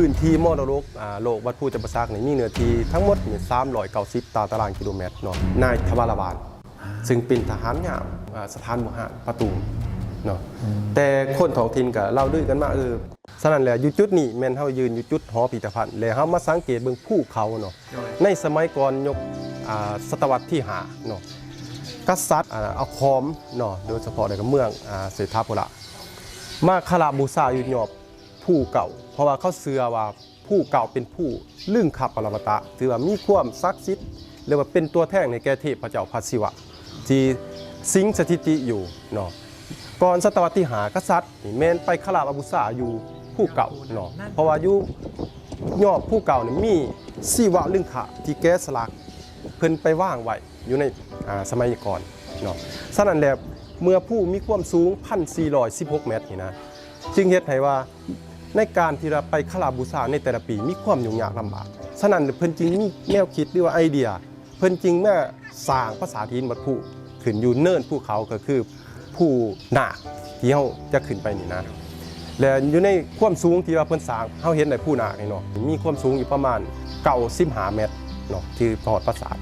พื้นที่มรดกโลกวัดภูจำปาสักมีเนื้อที่ทั้งหมด390ตารางกิโลเมตรเนาะนายทวารบาลซึ่งเป็นทหารยามสถานบริหารประตูเนาะแต่คนท้องถิ่นก็เล่าด้วยกันมาฉะนั้นแหละอยู่จุดนี้แม่นเฮายืนอยู่จุดหอพิพิธภัณฑ์แล้วเฮามาสังเกตเบิ่งภูเขาเนาะในสมัยก่อนยกศตวรรษที่5เนาะกษัตริย์เอาคอมเนาะโดยเฉพาะในเมืองเศรษฐาโพละมาคารบูชาอยู่ยอบผู้เก่าเพราะว่าเขาเชื่อว่าผู้เก่าเป็นผู้ลึงคับปรมาตะถือว่ามีความศักดิ์สิทธิ์เรียกว่าเป็นตัวแทนในแก่เทพเจ้าพระศิวะที่สิงสถิติอยู่เนาะก่อนศตวรรษที่5กษัตริย์แม่นไปคารบูชาอยู่ผู้เก่าเนาะเพราะว่าอยู่ยอบผู้เก่านี่มีศิวะลึงขะที่แกะสลักเพิ่นไปว่างไว้อยู่ในสมัยก่อนเนาะฉะนั้นแล้วเมื่อผู้มีความสูง 1,416 เมตรนี่นะจึงเฮ็ดให้ว่าในการที่เราไปคารบูชาในแต่ละปีมีความยุ่งยากลำบากฉะนั้นเพิ่นจึงมีแนวคิดหรือว่าไอเดียเพิ่นจึงมาสร้างภาษาถิ่นวัดผู้ขึ้นอยู่เนินภูเขาก็คือผู้นาคที่เฮาจะขึ้นไปนี่นะและอยู่ในความสูงที่ว่าเพิ่นสร้างเฮาเห็นได้ผู้นาคนี่เนาะมีความสูงอยู่ประมาณ95 เมตรเนาะที่พอดปราสาท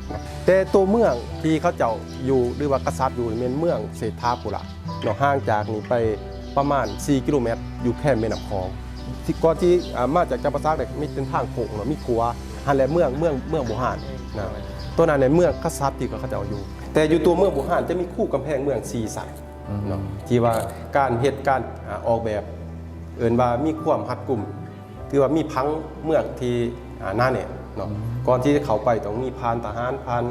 แต่ตัวเมืองที่เขาเจ้าอยู่หรือว่ากษัตริย์อยู่เป็นเมืองเศรษฐาโพละเนาะห่างจากนี้ไปประมาณ4 กิโลเมตรอยู่แค่แม่น้ำคลองที่ก่อนที่มาจากจำปาสักเนี่ยมีเป็นทางโค้งเนาะมีขัวหันแหละเมืองบุหานนะตัวนั้นในเมืองกษัตริย์ที่เขาเจ้าอยู่แต่อยู่ตัวเมืองบุหานจะมีคู่กำแพงเมือง4 สันเนาะที่ว่าการเหตุการออกแบบเอิ้นว่ามีความหัดกลุ่มคือว่ามีพังเมืองที่หน้าเนี่ยเนาะก่อนที่จะเข้าไปต้องมีพานทหารพาน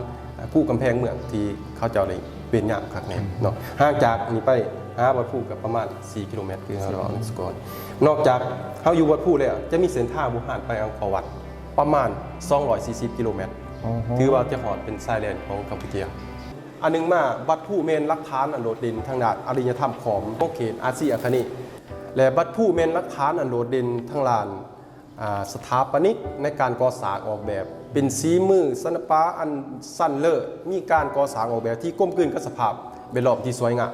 คู่กำแพงเมืองที่เขาเจ้าได้เป็นอย่างคักแน่เนาะห่างจากนี้ไปวัดภูกับประมาณ4 กิโลเมตรคือเราสกอร์นอกจากเขาอยู่วัดภูแล้วจะมีเส้นทางบุหานไปอังคอวัดประมาณ240 กิโลเมตรถือว่าจะหอดเป็นชายแดนของกัมพูชาอันนึงมาวัดภูเมนหลักฐานอันโดดเด่นทางด้านอารยธรรมของเขตอาซีอาคเนย์และวัดภูเมนหลักฐานอันโดดเด่นทางด้านสถาปนิกในการก่อสร้างออกแบบเป็นสีมือศิลปะอันสั้นเลิศมีการก่อสร้างออกแบบที่ก้มกลืนกับสภาพแวดล้อมที่สวยงาม